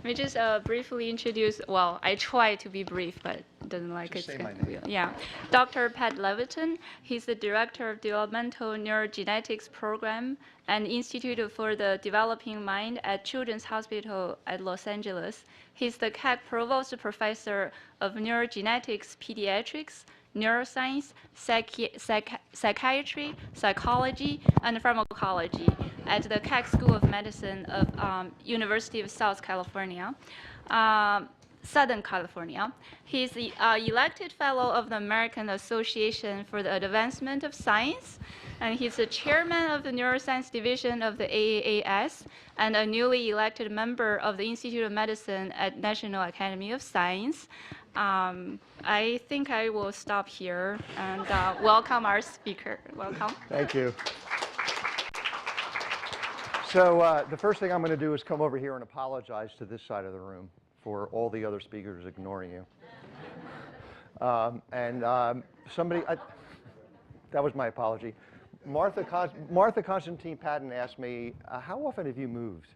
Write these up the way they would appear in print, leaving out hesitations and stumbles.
me just briefly introduce, well, I try to be brief, but it doesn't like just it's say my going to be. name. Yeah. Dr. Pat Levitt. He's the Director of Developmental Neurogenetics Program and Institute for the Developing Mind at Children's Hospital at Los Angeles. He's the Keck Provost Professor of Neurogenetics, Pediatrics, Neuroscience, Psychiatry, Psychology, and Pharmacology at the Keck School of Medicine of University of Southern California. He's the elected fellow of the American Association for the Advancement of Science, and he's the chairman of the Neuroscience Division of the AAAS, and a newly elected member of the Institute of Medicine at National Academy of Science. I think I will stop here and welcome our speaker. Welcome. Thank you. So the first thing I'm going to do is come over here and apologize to this side of the room for all the other speakers ignoring you. Somebody, that was my apology. Martha Constantine Patton asked me, how often have you moved?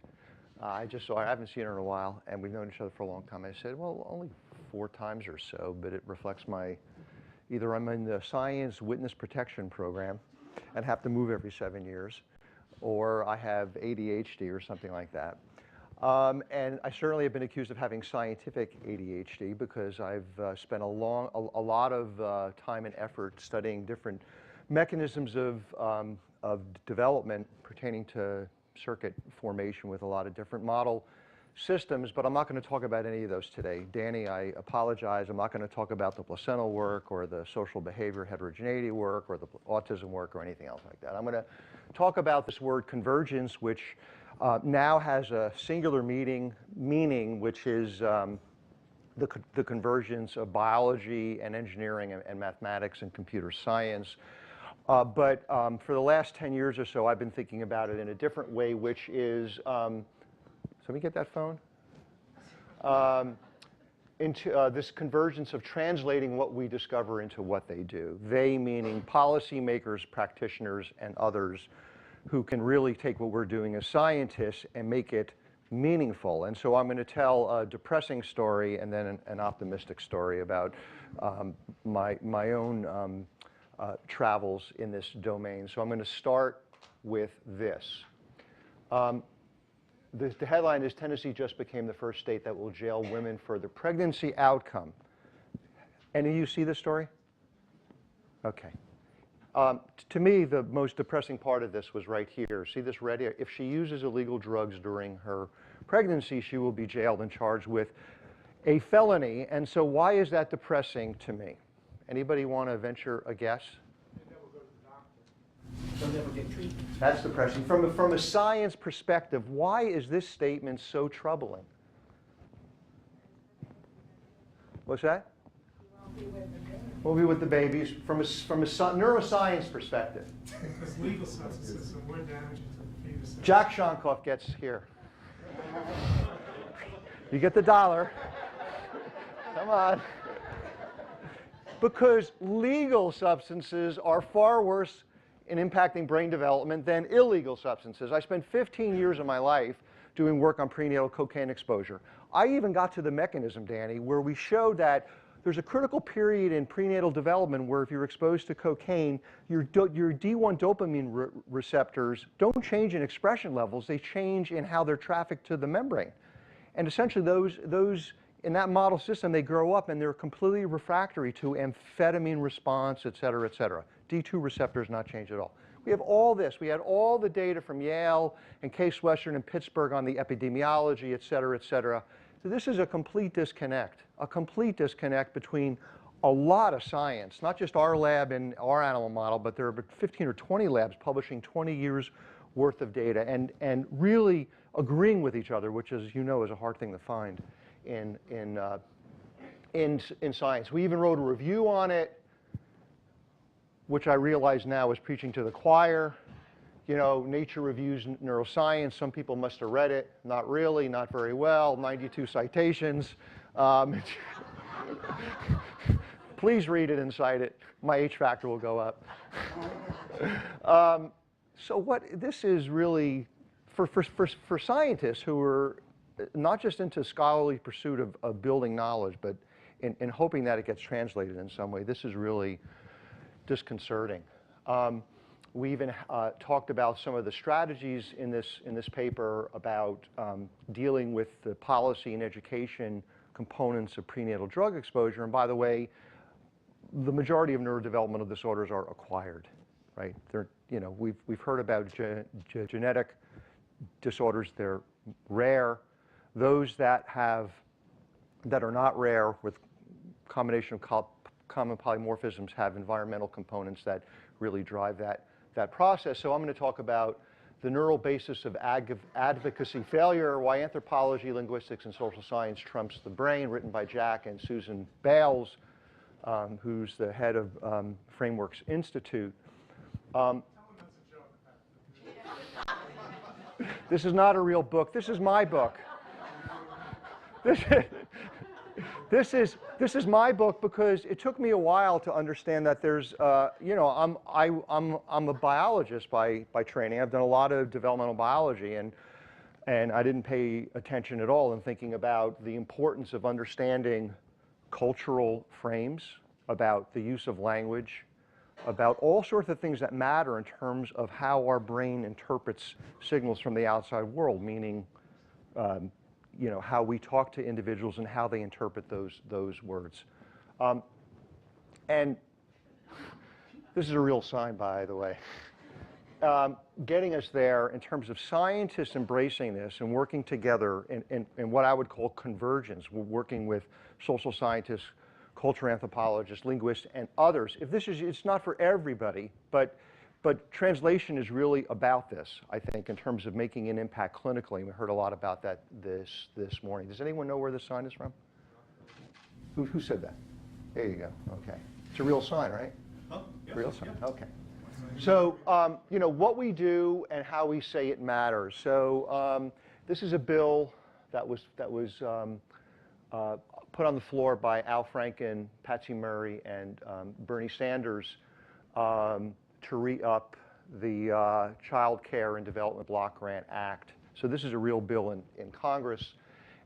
I haven't seen her in a while, and we've known each other for a long time. I said, well, only 4 times or so, but it reflects either I'm in the Science Witness Protection Program and have to move every 7 years, or I have ADHD or something like that. And I certainly have been accused of having scientific ADHD because I've spent a lot of time and effort studying different mechanisms of development pertaining to circuit formation with a lot of different model systems, but I'm not going to talk about any of those today. Danny, I apologize. I'm not going to talk about the placental work or the social behavior heterogeneity work or the autism work or anything else like that. I'm going to talk about this word convergence, which now has a singular meaning, which is the convergence of biology and engineering and mathematics and computer science. But for the last 10 years or so, I've been thinking about it in a different way, which is, so let me get that phone, into this convergence of translating what we discover into what they do. They meaning policymakers, practitioners, and others who can really take what we're doing as scientists and make it meaningful. And so I'm going to tell a depressing story and then an optimistic story about my own travels in this domain. So I'm going to start with this. The headline is, Tennessee just became the first state that will jail women for the pregnancy outcome. Any of you see this story? Okay. To me, the most depressing part of this was right here. See this red here? If she uses illegal drugs during her pregnancy, she will be jailed and charged with a felony. And so why is that depressing to me? Anybody want to venture a guess? They never go to the doctor. They'll never get treatment. That's depressing. From a science perspective, why is this statement so troubling? What's that? We'll be with the babies from a neuroscience perspective. Because legal substances are more damaging to the fetus. Jack Shonkoff gets here. You get the dollar. Come on. Because legal substances are far worse in impacting brain development than illegal substances. I spent 15 years of my life doing work on prenatal cocaine exposure. I even got to the mechanism, Danny, where we showed that there's a critical period in prenatal development where if you're exposed to cocaine, your D1 dopamine receptors don't change in expression levels, they change in how they're trafficked to the membrane. And essentially those in that model system, they grow up and they're completely refractory to amphetamine response, et cetera, et cetera. D2 receptors not changed at all. We have all this. We had all the data from Yale and Case Western and Pittsburgh on the epidemiology, et cetera, et cetera. So this is a complete disconnect between a lot of science, not just our lab and our animal model, but there are 15 or 20 labs publishing 20 years worth of data and really agreeing with each other, which, as you know, is a hard thing to find in science. We even wrote a review on it, which I realize now is preaching to the choir. You know, Nature reviews neuroscience. Some people must have read it. Not really, not very well. 92 citations. Please read it and cite it. My H factor will go up. So what this is really, for scientists who are not just into scholarly pursuit of building knowledge, but in hoping that it gets translated in some way. This is really disconcerting. We even talked about some of the strategies in this paper about dealing with the policy and education components of prenatal drug exposure. And by the way, the majority of neurodevelopmental disorders are acquired, right? They're, we've heard about genetic disorders. They're rare. Those that are not rare with combination of common polymorphisms have environmental components that really drive that process. So I'm going to talk about the neural basis of advocacy failure, why anthropology, linguistics, and social science trumps the brain, written by Jack and Susan Bales, who's the head of Frameworks Institute. This is not a real book. This is my book. This is my book because it took me a while to understand that there's, I'm a biologist by training. I've done a lot of developmental biology, and I didn't pay attention at all in thinking about the importance of understanding cultural frames, about the use of language, about all sorts of things that matter in terms of how our brain interprets signals from the outside world, meaning how we talk to individuals and how they interpret those words. And this is a real sign, by the way. Getting us there in terms of scientists embracing this and working together in what I would call convergence. We're working with social scientists, cultural anthropologists, linguists, and others. It's not for everybody, but translation is really about this, I think, in terms of making an impact clinically. We heard a lot about that this morning. Does anyone know where this sign is from? Who said that? There you go. Okay. It's a real sign, right? Oh, yeah. Real sign. Yeah. Okay. So, what we do and how we say it matters. So, this is a bill that was put on the floor by Al Franken, Patsy Murray, and Bernie Sanders to re-up the Child Care and Development Block Grant Act. So this is a real bill in Congress.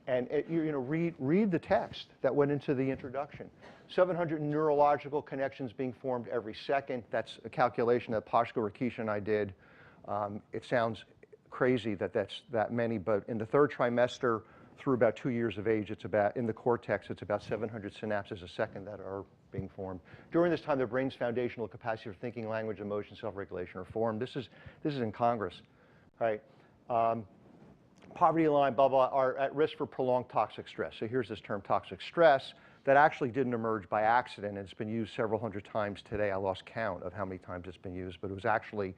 And read the text that went into the introduction. 700 neurological connections being formed every second. That's a calculation that Pashko Rakesh and I did. It sounds crazy that that's that many, but in the third trimester, through about 2 years of age, it's about, in the cortex, it's about 700 synapses a second that are being formed. During this time, the brain's foundational capacity for thinking, language, emotion, self-regulation are formed. This is in Congress, right? Poverty line, blah, blah, are at risk for prolonged toxic stress. So here's this term toxic stress that actually didn't emerge by accident. It's been used several hundred times today. I lost count of how many times it's been used, but it was actually,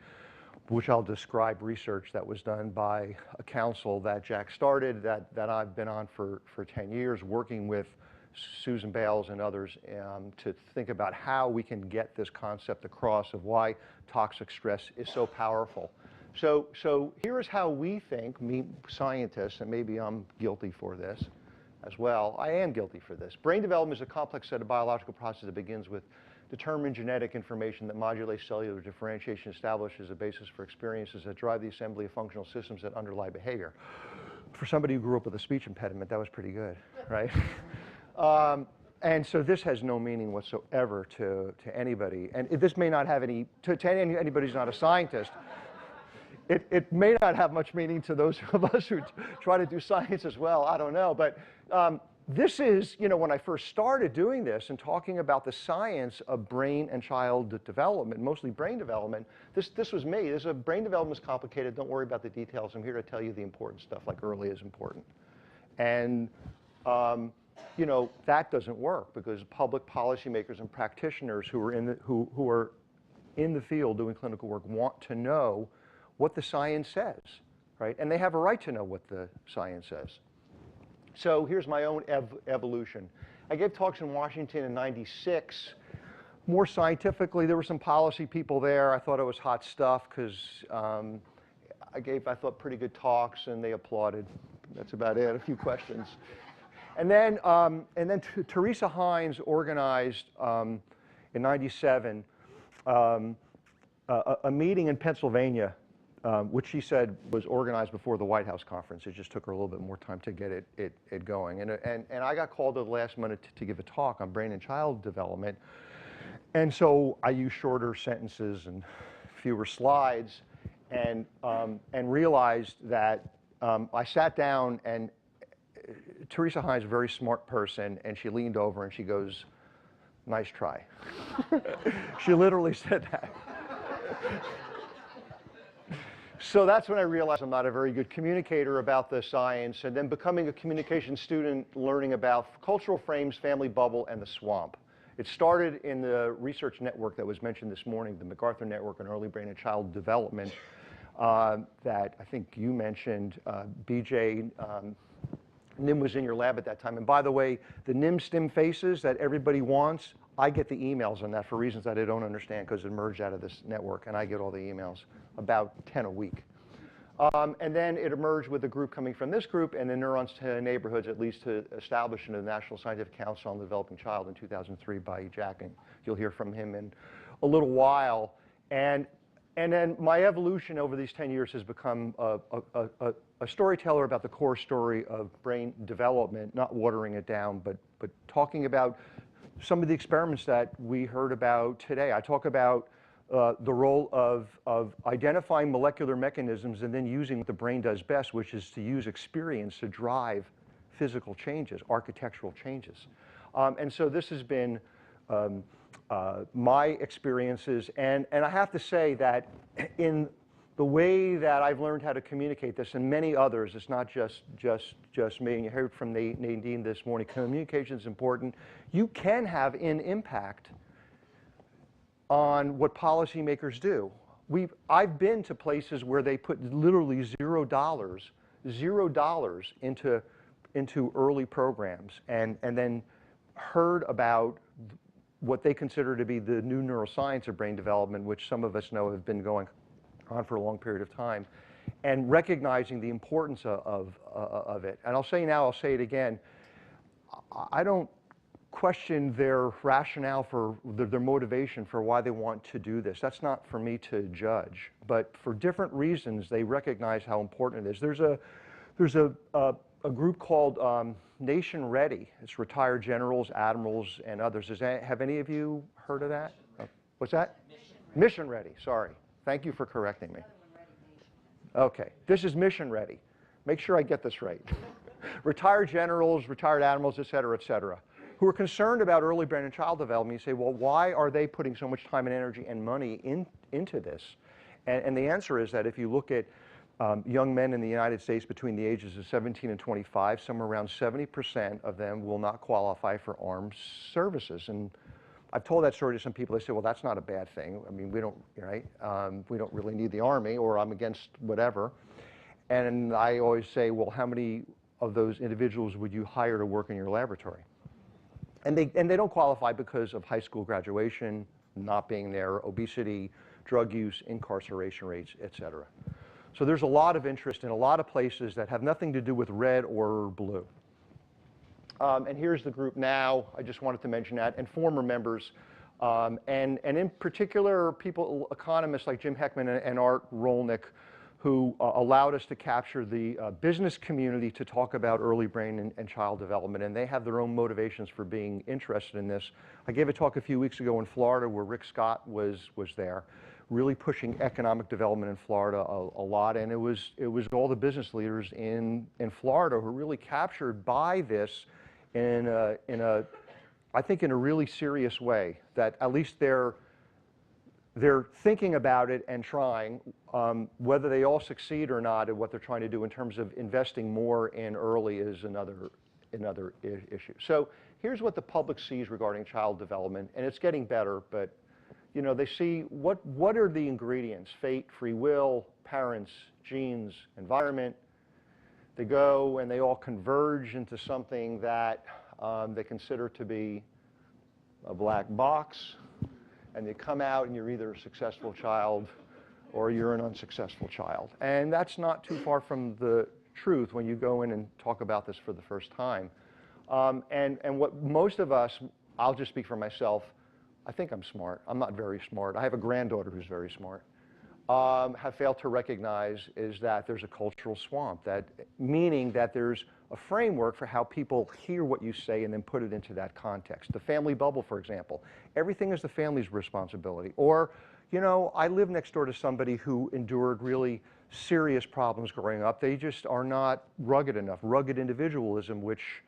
which I'll describe, research that was done by a council that Jack started, that I've been on for 10 years, working with Susan Bales and others to think about how we can get this concept across of why toxic stress is so powerful. So here's how we think, me scientists, and maybe I'm guilty for this as well. I am guilty for this. Brain development is a complex set of biological processes that begins with determined genetic information that modulates cellular differentiation, establishes a basis for experiences that drive the assembly of functional systems that underlie behavior. For somebody who grew up with a speech impediment, that was pretty good, right? And so this has no meaning whatsoever to anybody. And this may not have any, to anybody who's not a scientist, it may not have much meaning to those of us who try to do science as well. I don't know. But this is, when I first started doing this and talking about the science of brain and child development, mostly brain development, this was me. Brain development is complicated. Don't worry about the details. I'm here to tell you the important stuff, like early is important. And, that doesn't work because public policymakers and practitioners who are in the field doing clinical work want to know what the science says, right? And they have a right to know what the science says. So here's my own evolution. I gave talks in Washington in '96. More scientifically, there were some policy people there. I thought it was hot stuff because I thought, pretty good talks, and they applauded. That's about it, a few questions. And then Teresa Hines organized in '97 a meeting in Pennsylvania which she said was organized before the White House conference. It just took her a little bit more time to get it going. And I got called at the last minute to give a talk on brain and child development. And so I used shorter sentences and fewer slides, and realized that I sat down, and Teresa Hines, a very smart person, and she leaned over and she goes, "Nice try." She literally said that. So that's when I realized I'm not a very good communicator about the science, and then becoming a communication student, learning about cultural frames, family bubble, and the swamp. It started in the research network that was mentioned this morning, the MacArthur Network on Early Brain and Child Development, that I think you mentioned, BJ. Nim was in your lab at that time. And by the way, the Nim STEM faces that everybody wants, I get the emails on that for reasons that I don't understand, because it emerged out of this network, and I get all the emails, about 10 a week. And then it emerged with a group coming from this group and the Neurons to Neighborhoods, at least to establishing the National Scientific Council on the Developing Child in 2003 by Jack, and you'll hear from him in a little while. And then my evolution over these 10 years has become a storyteller about the core story of brain development, not watering it down, but talking about some of the experiments that we heard about today. I talk about the role of identifying molecular mechanisms and then using what the brain does best, which is to use experience to drive physical changes, architectural changes. And so this has been my experiences, and I have to say that in the way that I've learned how to communicate this, and many others, it's not just me, and you heard from Nadine this morning, communication is important. You can have an impact on what policymakers do. I've been to places where they put literally $0 into early programs, and then heard about what they consider to be the new neuroscience of brain development, which some of us know have been going on for a long period of time, and recognizing the importance of it. And I'll say now, I'll say it again, I don't question their rationale for their motivation for why they want to do this. That's not for me to judge. But for different reasons, they recognize how important it is. There's a group called Nation Ready. It's retired generals, admirals, and others. Have any of you heard of that? What's that? Mission Ready, sorry. Thank you for correcting me. Okay, this is Mission Ready. Make sure I get this right. Retired generals, retired admirals, et cetera, who are concerned about early brain and child development. You say, well, why are they putting so much time and energy and money into this? And the answer is that if you look at young men in the United States between the ages of 17 and 25, somewhere around 70% of them will not qualify for armed services. And I've told that story to some people. They say, well, that's not a bad thing. I mean, we don't, right? We don't really need the Army, or I'm against whatever. And I always say, well, how many of those individuals would you hire to work in your laboratory? And they don't qualify because of high school graduation, not being there, obesity, drug use, incarceration rates, et cetera. So there's a lot of interest in a lot of places that have nothing to do with red or blue. And here's the group now. I just wanted to mention that, and former members, and in particular, people, economists like Jim Heckman and Art Rolnick, who allowed us to capture the business community to talk about early brain and child development, and they have their own motivations for being interested in this. I gave a talk a few weeks ago in Florida where Rick Scott was there, really pushing economic development in Florida a lot, and it was all the business leaders in Florida who were really captured by this I think in a really serious way, that at least they're thinking about it and trying. Whether they all succeed or not at what they're trying to do in terms of investing more in early is another issue. So here's what the public sees regarding child development, and it's getting better, but you know, they see what are the ingredients: fate, free will, parents, genes, environment. They go and they all converge into something that they consider to be a black box, and they come out and you're either a successful child or you're an unsuccessful child. And that's not too far from the truth when you go in and talk about this for the first time. And what most of us, I'll just speak for myself, I think I'm smart. I'm not very smart. I have a granddaughter who's very smart. have failed to recognize is that there's a cultural swamp, meaning that there's a framework for how people hear what you say and then put it into that context. The family bubble, for example. Everything is the family's responsibility. Or, you know, I live next door to somebody who endured really serious problems growing up. They just are not rugged enough. Rugged individualism, which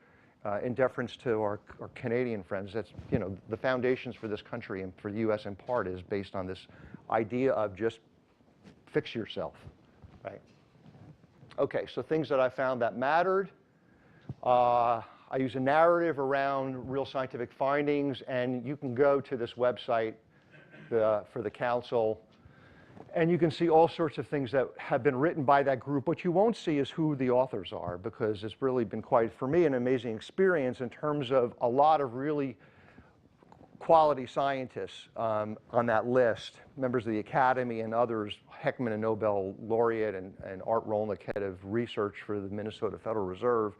in deference to our Canadian friends, that's, you know, the foundations for this country and for the US in part is based on this idea of just fix yourself, right? Okay, so things that I found that mattered. I use a narrative around real scientific findings, and you can go to this website for the council, and you can see all sorts of things that have been written by that group. What you won't see is who the authors are, because it's really been quite, for me, an amazing experience in terms of a lot of really quality scientists on that list, members of the Academy and others, Heckman, a Nobel laureate, and Art Rolnick, head of research for the Minnesota Federal Reserve,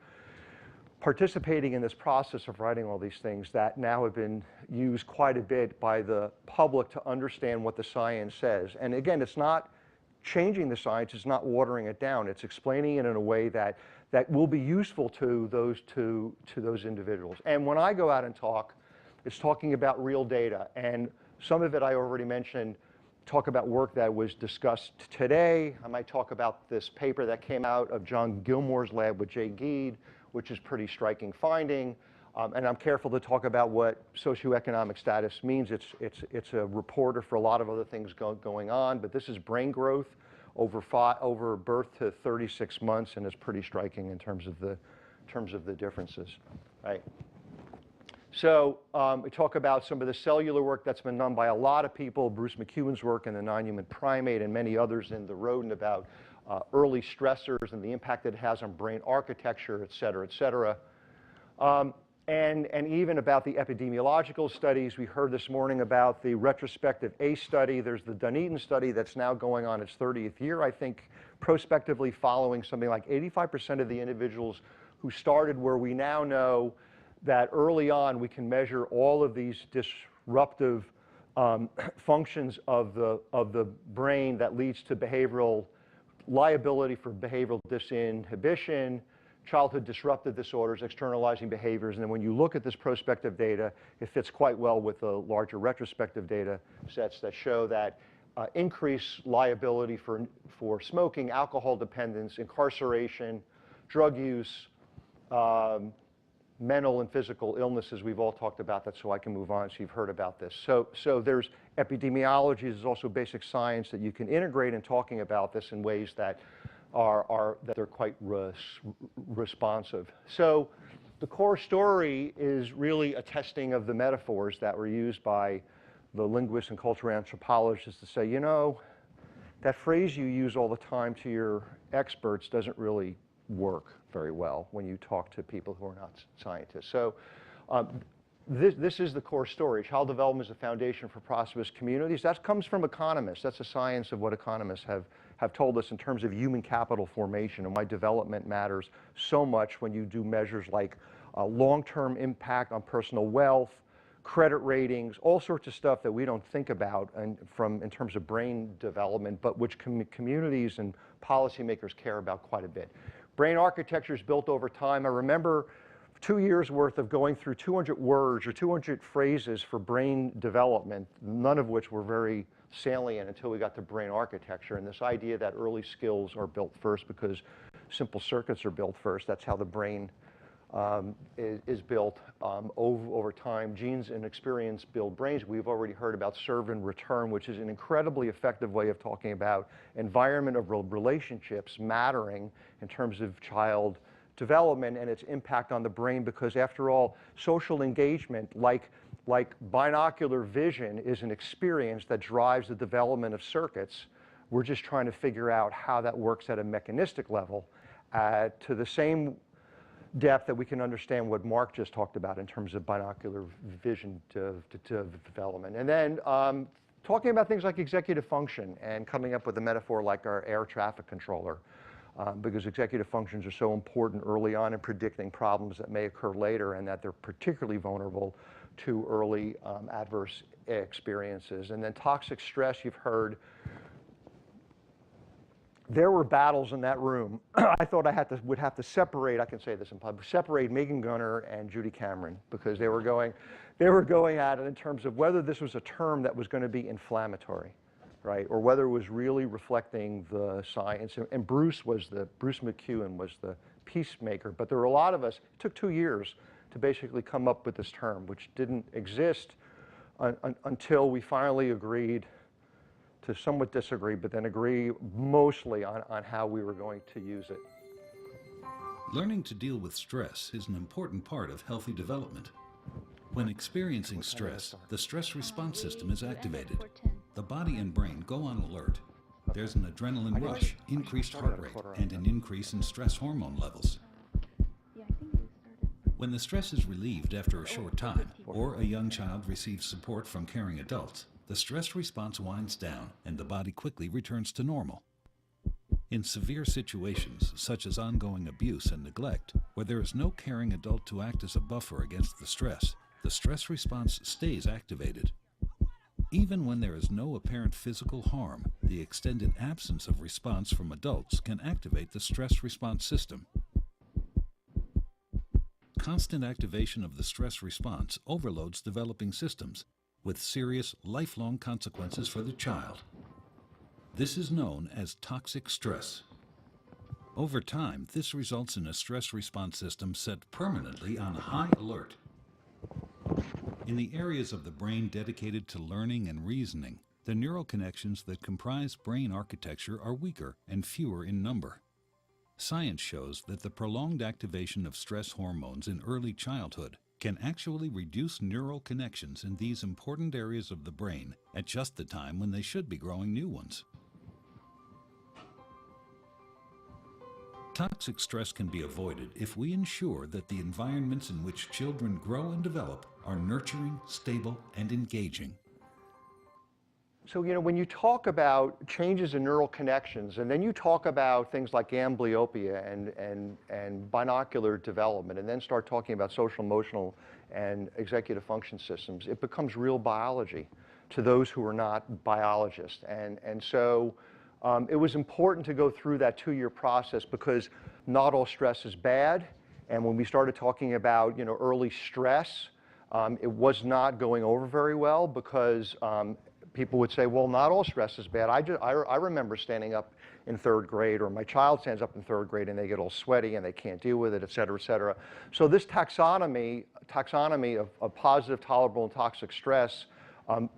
participating in this process of writing all these things that now have been used quite a bit by the public to understand what the science says. And again, it's not changing the science, it's not watering it down, it's explaining it in a way that will be useful to those individuals. And when I go out and talk, it's talking about real data, and some of it I already mentioned, talk about work that was discussed today. I might talk about this paper that came out of John Gilmore's lab with Jay Geed, which is pretty striking finding. And I'm careful to talk about what socioeconomic status means. It's a reporter for a lot of other things going on, but this is brain growth over birth to 36 months, and it's pretty striking in terms of the differences, right? So we talk about some of the cellular work that's been done by a lot of people, Bruce McEwen's work in the non-human primate and many others in the rodent about early stressors and the impact that it has on brain architecture, et cetera, et cetera. And even about the epidemiological studies. We heard this morning about the retrospective ACE study. There's the Dunedin study that's now going on its 30th year, I think, prospectively following something like 85% of the individuals who started, where we now know that early on we can measure all of these disruptive functions of the brain that leads to behavioral liability for behavioral disinhibition, childhood disruptive disorders, externalizing behaviors. And then when you look at this prospective data, it fits quite well with the larger retrospective data sets that show that increased liability for smoking, alcohol dependence, incarceration, drug use, mental and physical illnesses. We've all talked about that, so I can move on, so you've heard about this. So there's epidemiology, there's also basic science that you can integrate in talking about this in ways that they're quite responsive. So the core story is really a testing of the metaphors that were used by the linguists and cultural anthropologists to say, you know, that phrase you use all the time to your experts doesn't really work very well when you talk to people who are not scientists. So this is the core story. Child development is the foundation for prosperous communities. That comes from economists. That's the science of what economists have told us in terms of human capital formation and why development matters so much when you do measures like long-term impact on personal wealth, credit ratings, all sorts of stuff that we don't think about in terms of brain development, but which communities and policymakers care about quite a bit. Brain architecture is built over time. I remember 2 years worth of going through 200 words or 200 phrases for brain development, none of which were very salient until we got to brain architecture, and this idea that early skills are built first because simple circuits are built first. That's how the brain is built over time. Genes and experience build brains. We've already heard about serve and return, which is an incredibly effective way of talking about environment of relationships mattering in terms of child development and its impact on the brain, because after all, social engagement, like binocular vision, is an experience that drives the development of circuits. We're just trying to figure out how that works at a mechanistic level to the same depth that we can understand what Mark just talked about in terms of binocular vision to development. And then talking about things like executive function and coming up with a metaphor like our air traffic controller. Because executive functions are so important early on in predicting problems that may occur later, and that they're particularly vulnerable to early adverse experiences. And then toxic stress, you've heard there were battles in that room. I thought would have to separate, I can say this in public, separate Megan Gunner and Judy Cameron, because they were going at it in terms of whether this was a term that was going to be inflammatory, right, or whether it was really reflecting the science. And Bruce McEwen was the peacemaker. But there were a lot of us. It took 2 years to basically come up with this term, which didn't exist until we finally agreed to somewhat disagree, but then agree mostly on how we were going to use it. Learning to deal with stress is an important part of healthy development. When experiencing stress, the stress response system is activated. The body and brain go on alert. There's an adrenaline rush, increased heart rate, and an increase in stress hormone levels. When the stress is relieved after a short time, or a young child receives support from caring adults, the stress response winds down and the body quickly returns to normal. In severe situations, such as ongoing abuse and neglect, where there is no caring adult to act as a buffer against the stress response stays activated. Even when there is no apparent physical harm, the extended absence of response from adults can activate the stress response system. Constant activation of the stress response overloads developing systems, with serious, lifelong consequences for the child. This is known as toxic stress. Over time, this results in a stress response system set permanently on high alert. In the areas of the brain dedicated to learning and reasoning, the neural connections that comprise brain architecture are weaker and fewer in number. Science shows that the prolonged activation of stress hormones in early childhood can actually reduce neural connections in these important areas of the brain at just the time when they should be growing new ones. Toxic stress can be avoided if we ensure that the environments in which children grow and develop are nurturing, stable, and engaging. So, when you talk about changes in neural connections, and then you talk about things like amblyopia and binocular development, and then start talking about social, emotional, and executive function systems, it becomes real biology to those who are not biologists. And so it was important to go through that 2-year process, because not all stress is bad. And when we started talking about, early stress, it was not going over very well, because people would say, well, not all stress is bad. I remember standing up in 3rd grade, or my child stands up in 3rd grade and they get all sweaty and they can't deal with it, et cetera, et cetera. So this taxonomy of positive, tolerable, and toxic stress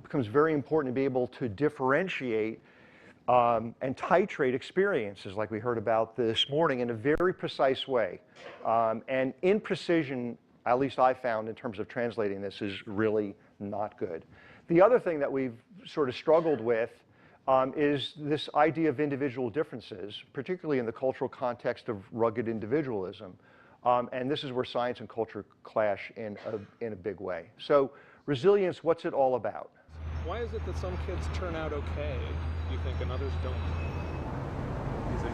becomes very important to be able to differentiate and titrate experiences, like we heard about this morning, in a very precise way. And imprecision, at least I found, in terms of translating this, is really not good. The other thing that we've sort of struggled with is this idea of individual differences, particularly in the cultural context of rugged individualism. And this is where science and culture clash in a big way. So resilience, what's it all about? Why is it that some kids turn out okay, you think, and others don't? Easy.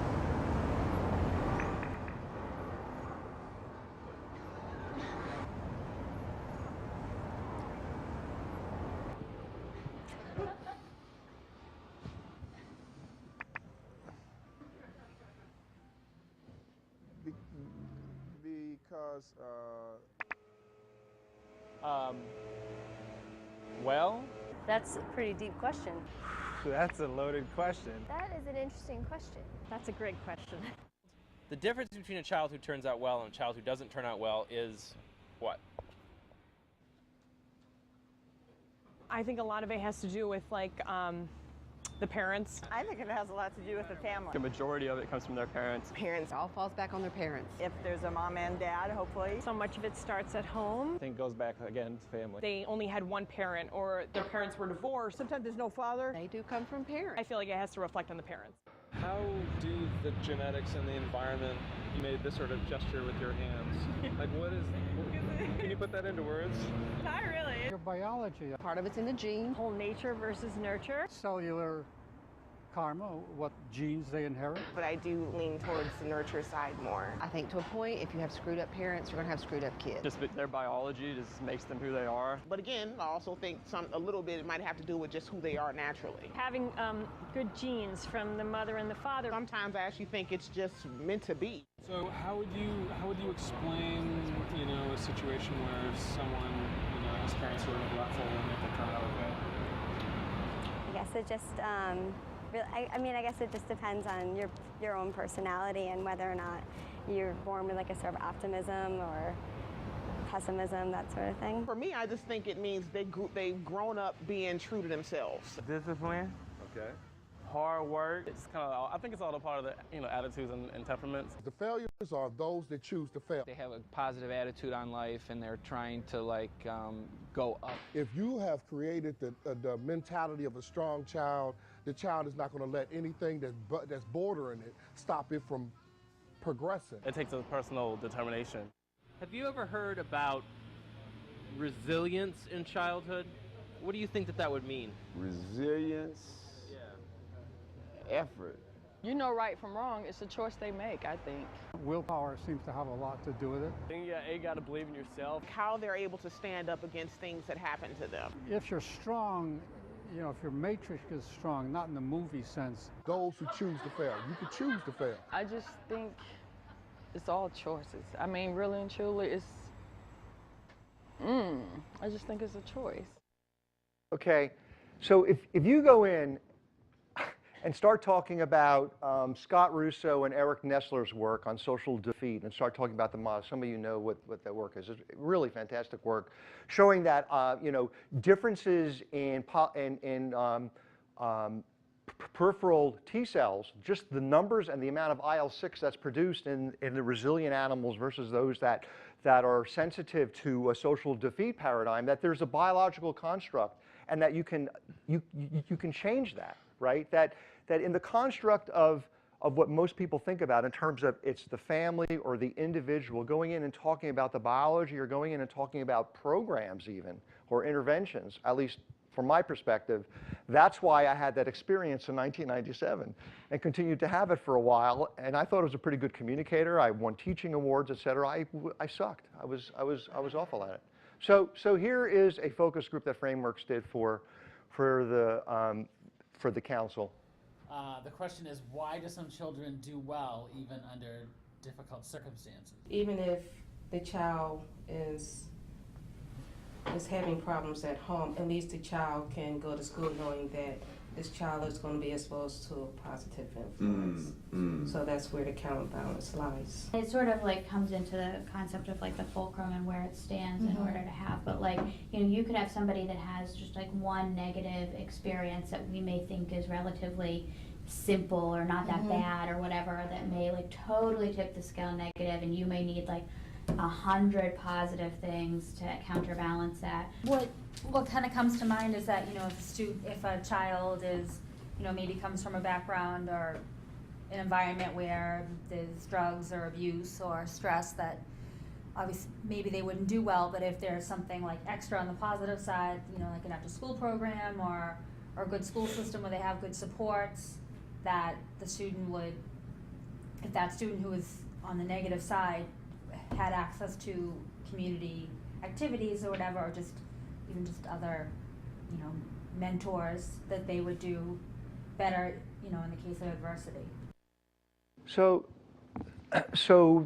Because, well? That's a pretty deep question. That's a loaded question. That is an interesting question. That's a great question. The difference between a child who turns out well and a child who doesn't turn out well is what? I think a lot of it has to do with the parents. I think it has a lot to do with the family. The majority of it comes from their parents. Parents, all falls back on their parents. If there's a mom and dad, hopefully. So much of it starts at home. I think it goes back again to family. They only had one parent, or their parents were divorced. Sometimes there's no father. They do come from parents. I feel like it has to reflect on the parents. How do the genetics and the environment, you made this sort of gesture with your hands. Like can you put that into words? Not really. Your biology. Part of it's in the gene. Whole nature versus nurture. Cellular karma, what genes they inherit. But I do lean towards the nurture side more. I think to a point, if you have screwed up parents, you're going to have screwed up kids. Just their biology just makes them who they are. But again, I also think a little bit it might have to do with just who they are naturally. Having good genes from the mother and the father. Sometimes I actually think it's just meant to be. So how would you explain, a situation where someone, has parents who are neglectful and make them turn out okay? I guess it just, I guess it just depends on your own personality and whether or not you're born with like a sort of optimism or pessimism, that sort of thing. For me, I just think it means they've grown up being true to themselves. Discipline. Okay. Hard work. It's kind of, I think it's all a part of the, attitudes and temperaments. The failures are those that choose to fail. They have a positive attitude on life and they're trying to go up. If you have created the mentality of a strong child, the child is not going to let anything that's bordering it stop it from progressing. It takes a personal determination. Have you ever heard about resilience in childhood? What do you think that would mean? Resilience? Effort. You know right from wrong. It's a choice they make, I think. Willpower seems to have a lot to do with it. You got to believe in yourself. How they're able to stand up against things that happen to them. If you're strong, if your matrix is strong, not in the movie sense. Those who choose to fail. You can choose to fail. I just think it's all choices. I mean, really and truly, I just think it's a choice. Okay, so if you go in and start talking about Scott Russo and Eric Nestler's work on social defeat and start talking about the model. Some of you know what that work is. It's really fantastic work showing that differences in peripheral T cells, just the numbers and the amount of IL-6 that's produced in the resilient animals versus those that are sensitive to a social defeat paradigm, that there's a biological construct and that you can change that, right? That in the construct of what most people think about in terms of it's the family or the individual, going in and talking about the biology or going in and talking about programs even or interventions, at least from my perspective, that's why I had that experience in 1997 and continued to have it for a while. And I thought I was a pretty good communicator. I won teaching awards, et cetera. I sucked. I was awful at it. So here is a focus group that Frameworks did for the council. The question is, why do some children do well even under difficult circumstances? Even if the child is having problems at home, at least the child can go to school knowing that this child is going to be exposed to a positive influence. So that's where the counterbalance lies. It sort of comes into the concept of the fulcrum and where it stands in order to have, but you could have somebody that has just one negative experience that we may think is relatively simple or not that bad or whatever, that may totally tip the scale negative, and you may need 100 positive things to counterbalance that. What kind of comes to mind is that if a child is maybe comes from a background or an environment where there's drugs or abuse or stress, that obviously maybe they wouldn't do well, but if there's something extra on the positive side, like an after school program or a good school system where they have good supports, that the student would, if that student who is on the negative side had access to community activities or whatever, or even just other, mentors, that they would do better, in the case of adversity. So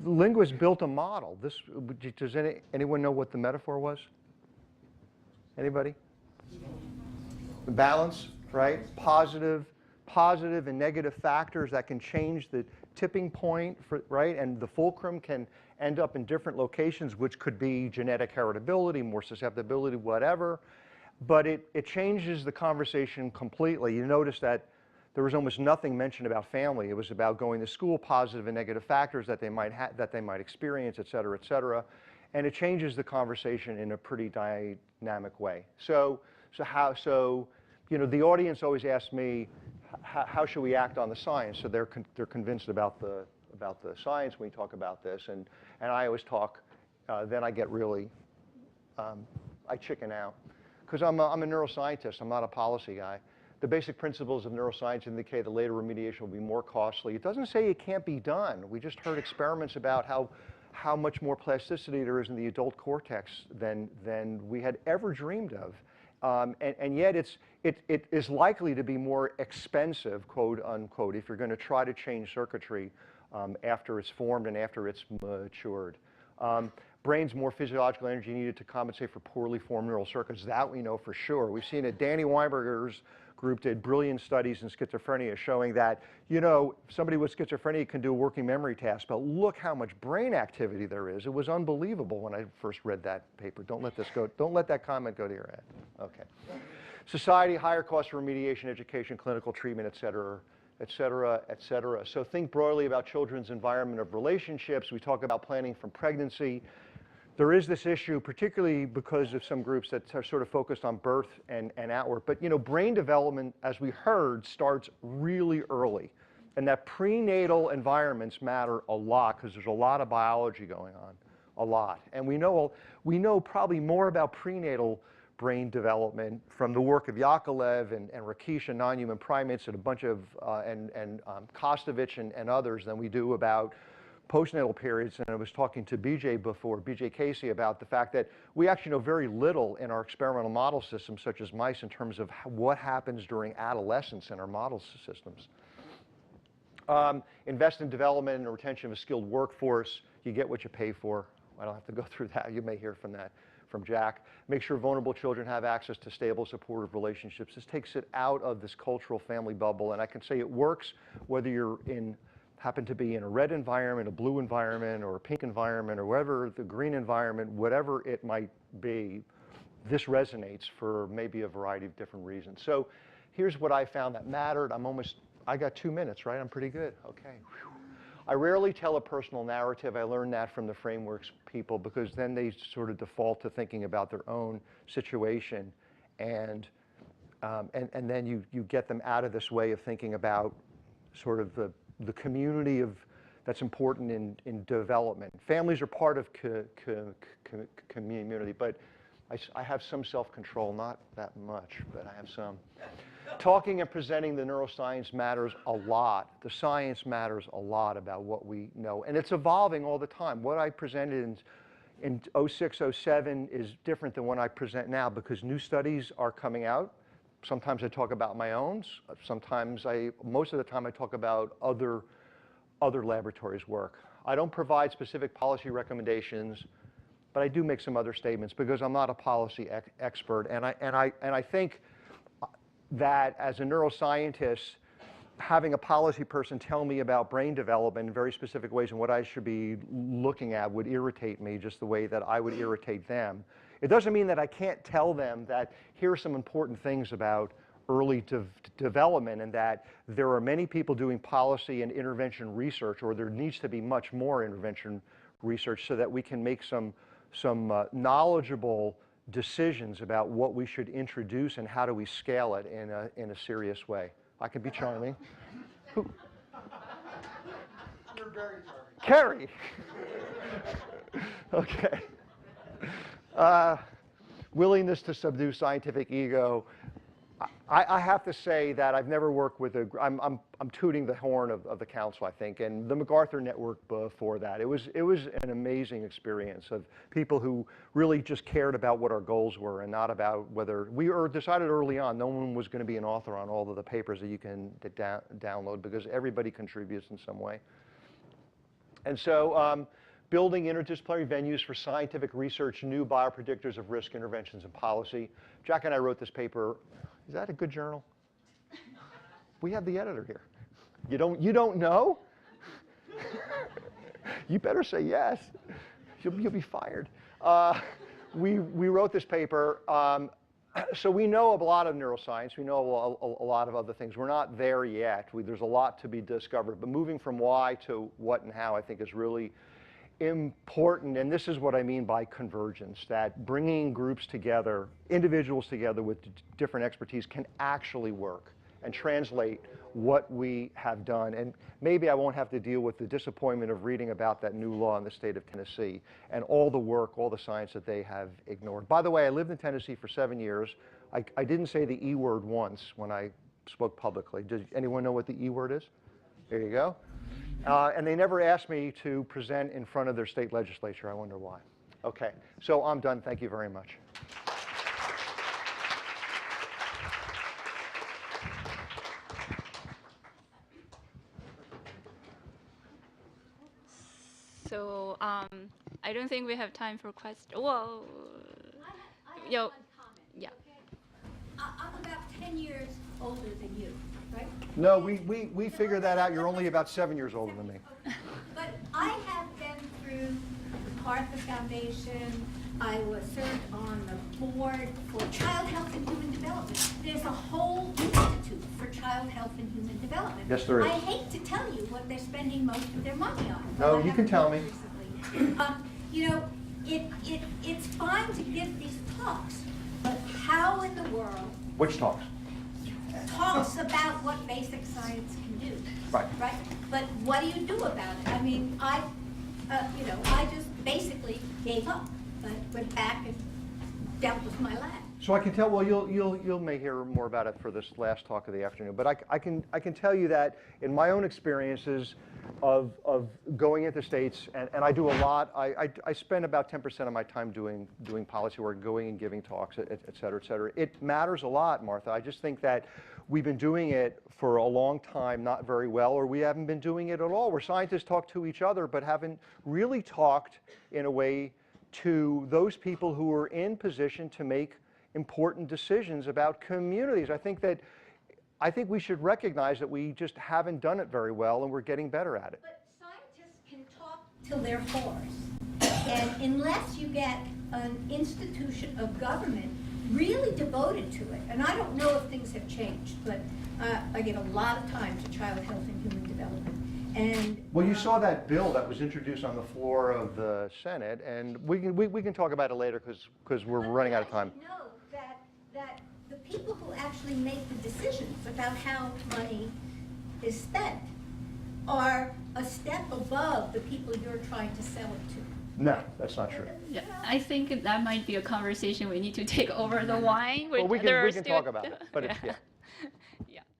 linguists built a model. Does anyone know what the metaphor was? Anybody? Balance, right? Positive and negative factors that can change the tipping point, right? And the fulcrum can end up in different locations, which could be genetic heritability, more susceptibility, whatever. But it changes the conversation completely. You notice that there was almost nothing mentioned about family. It was about going to school, positive and negative factors that they might experience, et cetera, and it changes the conversation in a pretty dynamic way. So the audience always asks me, how should we act on the science? So they're convinced about the science when we talk about this, and I always talk. Then I get really, I chicken out, because I'm a neuroscientist. I'm not a policy guy. The basic principles of neuroscience indicate that later remediation will be more costly. It doesn't say it can't be done. We just heard experiments about how much more plasticity there is in the adult cortex than we had ever dreamed of. And yet it is likely to be more expensive, quote unquote, if you're going to try to change circuitry after it's formed and after it's matured. Brain's more physiological energy needed to compensate for poorly formed neural circuits. That we know for sure. We've seen it. Danny Weinberger's group did brilliant studies in schizophrenia showing that, you know, somebody with schizophrenia can do a working memory task, but look how much brain activity there is. It was unbelievable when I first read that paper. Don't let this go. Don't let that comment go to your head. Okay. Society, higher costs for remediation, education, clinical treatment, et cetera, et cetera, et cetera. So think broadly about children's environment of relationships. We talk about planning from pregnancy. There is this issue, particularly because of some groups that are sort of focused on birth and outward. But, you know, brain development, as we heard, starts really early. And that prenatal environments matter a lot because there's a lot of biology going on, a lot. And we know probably more about prenatal brain development from the work of Yakovlev and Rakesh and non-human primates and a bunch of, Kostovich and others than we do about postnatal periods. And I was talking to BJ Casey, about the fact that we actually know very little in our experimental model systems, such as mice, in terms of what happens during adolescence in our model systems. Invest in development and retention of a skilled workforce. You get what you pay for. I don't have to go through that. You may hear from that from Jack. Make sure vulnerable children have access to stable, supportive relationships. This takes it out of this cultural family bubble. And I can say it works whether you're happen to be in a red environment, a blue environment, or a pink environment, or whatever, the green environment, whatever it might be. This resonates for maybe a variety of different reasons. So here's what I found that mattered. I got 2 minutes, right? I'm pretty good. Okay. Whew. I rarely tell a personal narrative. I learned that from the frameworks people, because then they sort of default to thinking about their own situation, and then you get them out of this way of thinking about sort of the community that's important in development. Families are part of community, but I have some self-control, not that much, but I have some. Talking and presenting the neuroscience matters a lot. The science matters a lot about what we know, and it's evolving all the time. What I presented in 06, 07 is different than what I present now, because new studies are coming out. Sometimes I talk about my own. Sometimes most of the time I talk about other laboratories' work. I don't provide specific policy recommendations, but I do make some other statements because I'm not a policy expert. And I think that as a neuroscientist, having a policy person tell me about brain development in very specific ways and what I should be looking at would irritate me just the way that I would irritate them. It doesn't mean that I can't tell them that here are some important things about early development, and that there are many people doing policy and intervention research, or there needs to be much more intervention research, so that we can make some knowledgeable decisions about what we should introduce and how do we scale it in a serious way. I can be charming. You're very charming. Carrie. Okay. Willingness to subdue scientific ego. I have to say that I've never worked with I'm tooting the horn of the council, I think, and the MacArthur Network before that. It was an amazing experience of people who really just cared about what our goals were and not about whether decided early on no one was going to be an author on all of the papers that you can download, because everybody contributes in some way. And so building interdisciplinary venues for scientific research, new biopredictors of risk interventions and policy. Jack and I wrote this paper. Is that a good journal? We have the editor here. You don't know? You better say yes. You'll be fired. We wrote this paper. So we know a lot of neuroscience. We know a lot of other things. We're not there yet. There's a lot to be discovered. But moving from why to what and how, I think, is really important. And this is what I mean by convergence, that bringing groups together, individuals together with different expertise, can actually work and translate what we have done. And maybe I won't have to deal with the disappointment of reading about that new law in the state of Tennessee and all the work, all the science that they have ignored. By the way, I lived in Tennessee for 7 years. I didn't say the E word once when I spoke publicly. Does anyone know what the E word is? There you go. And they never asked me to present in front of their state legislature. I wonder why. Okay, so I'm done. Thank you very much. So I don't think we have time for questions. Well, yeah. I'm about 10 years older than you, right? No, we figured that out. You're only about 7 years older than me. But I have been through the Carter Foundation. I was served on the board for Child Health and Human Development. There's a whole institute for child health and human development. Yes, there is. I hate to tell you what they're spending most of their money on. No, I you can haven't tell looked me. recently. You know, it's fine to give these talks, but how in the world Which talks? talks about what basic science can do? Right. Right? But what do you do about it? I mean, I just basically gave up. I went back and dealt with my lab. So I can tell. Well, you'll may hear more about it for this last talk of the afternoon. But I can tell you that in my own experiences of going into states, and I do a lot. I spend about 10% of my time doing policy work, going and giving talks, et cetera, et cetera. It matters a lot, Martha. I just think that we've been doing it for a long time, not very well, or we haven't been doing it at all. Where scientists talk to each other, but haven't really talked in a way to those people who are in position to make important decisions about communities. I think we should recognize that we just haven't done it very well, and we're getting better at it. But scientists can talk till they're hoarse. And unless you get an institution of government really devoted to it, and I don't know if things have changed, but I give a lot of time to child health and human development. And well, you saw that bill that was introduced on the floor of the Senate, and we can talk about it later because we're running out of time. know that the people who actually make the decisions about how money is spent are a step above the people you're trying to sell it to. No, that's not true. Yeah, I think that might be a conversation we need to take over the wine. Well, we can talk about it, but yeah.